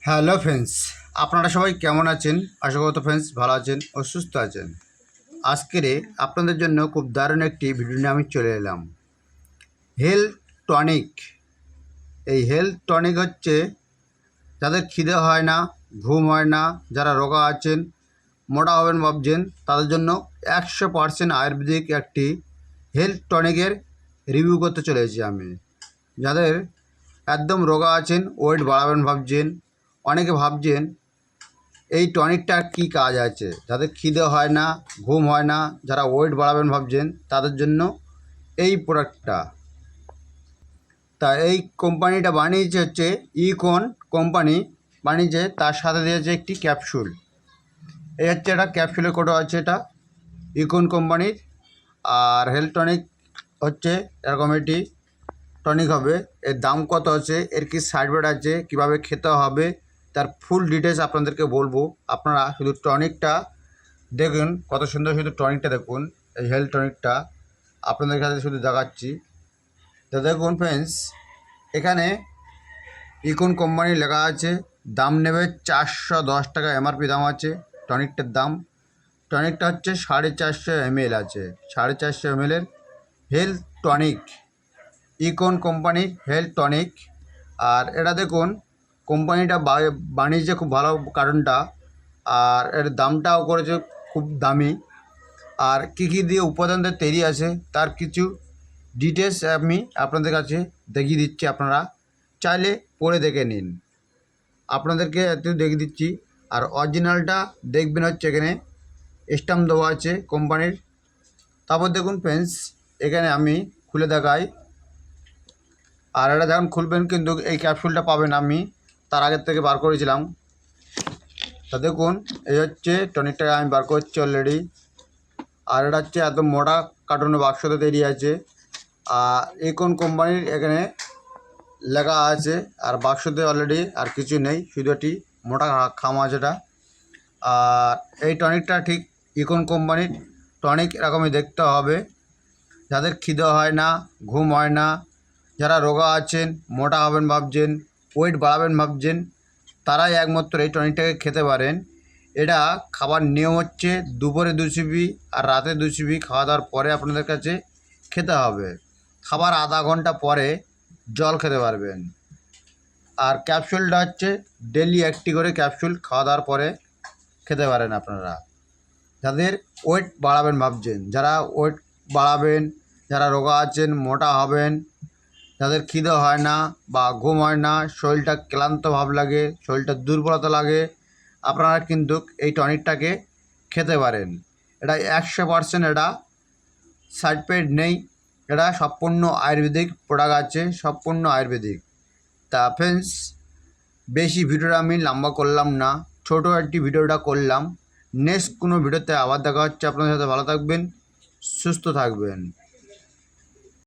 Hello friends, আপনারা সবাই কেমন আছেন? আশা করি ফ্রেন্ডস ভালো আছেন ও সুস্থ আছেন। আজকের আপনাদের জন্য খুব দারুণ একটি ভিডিও নিয়ে আমি চলে এলাম। Health tonic. এই হেলথ টনিক হচ্ছে যাদের খিদে হয় না, ঘুম হয় না, যারা রোগা আছেন, মোটা হবেন ভাবছেন, তাদের জন্য 100% আয়ুর্বেদিক একটি হেলথ টনিকের রিভিউ করতে চলেছি আমি। যাদের একদম রোগা আছেন, ওয়েট বাড়াবেন ভাবছেন, অনেকে ভাবছেন এই টনিকটার কী কাজ আছে, যাদের খিদে হয় না, ঘুম হয় না, যারা ওয়েট বাড়াবেন ভাবছেন, তাদের জন্য এই প্রোডাক্টটা। তা এই কোম্পানিটা বানিয়েছে হচ্ছে ইকন কোম্পানি বানিয়েছে, তার সাথে দিয়েছে একটি ক্যাপসুল। এই হচ্ছে এটা ক্যাপসুলের কোটো আছে, এটা ইকন কোম্পানির। আর হেলথ টনিক হচ্ছে এরকম একটি টনিক হবে। এর দাম কত আছে, এর কি সাইড এফেক্ট আছে, কীভাবে খেতে হবে, তার ফুল ডিটেলস আপনাদেরকে বলবো। আপনারা শুধু টনিকটা দেখুন, কত সুন্দর, শুধু টনিকটা দেখুন। এই হেলথ টনিকটা আপনাদের কাছে শুধু দেখাচ্ছি। তো দেখুন ফ্রেন্ডস, এখানে ইকন কোম্পানি লেখা আছে, দাম নেবে 410 টাকা, এমআরপি দাম আছে টনিকটার দাম। টনিকটা হচ্ছে 450 ml আছে, 450 ml হেলথ টনিক, ইকন কোম্পানির হেলথ টনিক। আর এটা দেখুন, কোম্পানিটা বানিয়েছে খুব ভালো কারণটা, আর এর দামটাও করেছে খুব দামি। আর কী কী দিয়ে উপাদানদের তৈরি আছে তার কিছু ডিটেলস আমি আপনাদের কাছে দেখিয়ে দিচ্ছি, আপনারা চাইলে পড়ে দেখে নিন। আপনাদেরকে একটু দেখিয়ে দিচ্ছি। আর অরিজিনালটা দেখবেন হচ্ছে এখানে স্ট্যাম্প দেওয়া আছে কোম্পানির। তারপর দেখুন ফ্রেন্ডস, এখানে আমি খুলে দেখাই। আর এটা যখন খুলবেন কিন্তু এই ক্যাপসুলটা পাবেন, আমি তার আগের থেকে বার করেছিলাম। তা দেখুন, এই হচ্ছে টনিকটা আমি বার করছি অলরেডি। আর এটা হচ্ছে একদম মোটা কার্টুনের বাক্সতে তৈরি আছে। আর ইকন কোম্পানির এখানে লেখা আছে। আর বাক্সতে অলরেডি আর কিছু নেই, শুধু একটি মোটা খামা আছে এটা। আর এই টনিকটা ঠিক ইকন কোম্পানির টনিক এরকমই দেখতে হবে। যাদের খিদে হয় না, ঘুম হয় না, যারা রোগা আছেন, মোটা হবেন ভাবছেন, ওয়েট বাড়াবেন ভাবছেন, তারাই একমাত্র এই টনিকটাকে খেতে পারেন। এটা খাবার নিয়ম হচ্ছে দুপুরে 2 সিপি আর রাতে 2 সিপি খাওয়া দাওয়ার পরে আপনাদের কাছে খেতে হবে। খাবার আধা ঘন্টা পরে জল খেতে পারবেন। আর ক্যাপসুলটা হচ্ছে ডেলি একটি করে ক্যাপসুল খাওয়া দাওয়ার পরে খেতে পারেন আপনারা। যাদের ওয়েট বাড়াবেন ভাবছেন, যারা ওয়েট বাড়াবেন, যারা রোগা আছেন, মোটা হবেন, যাদের খিদে হয় না বা ঘুম হয় না, শরীরটা ক্লান্ত ভাব লাগে, শরীরটা দুর্বলতা লাগে, আপনারা কিন্তু এই টনিকটাকে খেতে পারেন। এটা 100% এটা সাইড এফেক্ট নেই, এটা সম্পূর্ণ আয়ুর্বেদিক প্রোডাক্ট আছে, সম্পূর্ণ আয়ুর্বেদিক। তা ফ্রেন্ডস, বেশি ভিডিওটা আমি লম্বা করলাম না, ছোটো একটি ভিডিওটা করলাম। নেক্সট কোনো ভিডিওতে আবার দেখা হচ্ছে আপনাদের সাথে। ভালো থাকবেন, সুস্থ থাকবেন।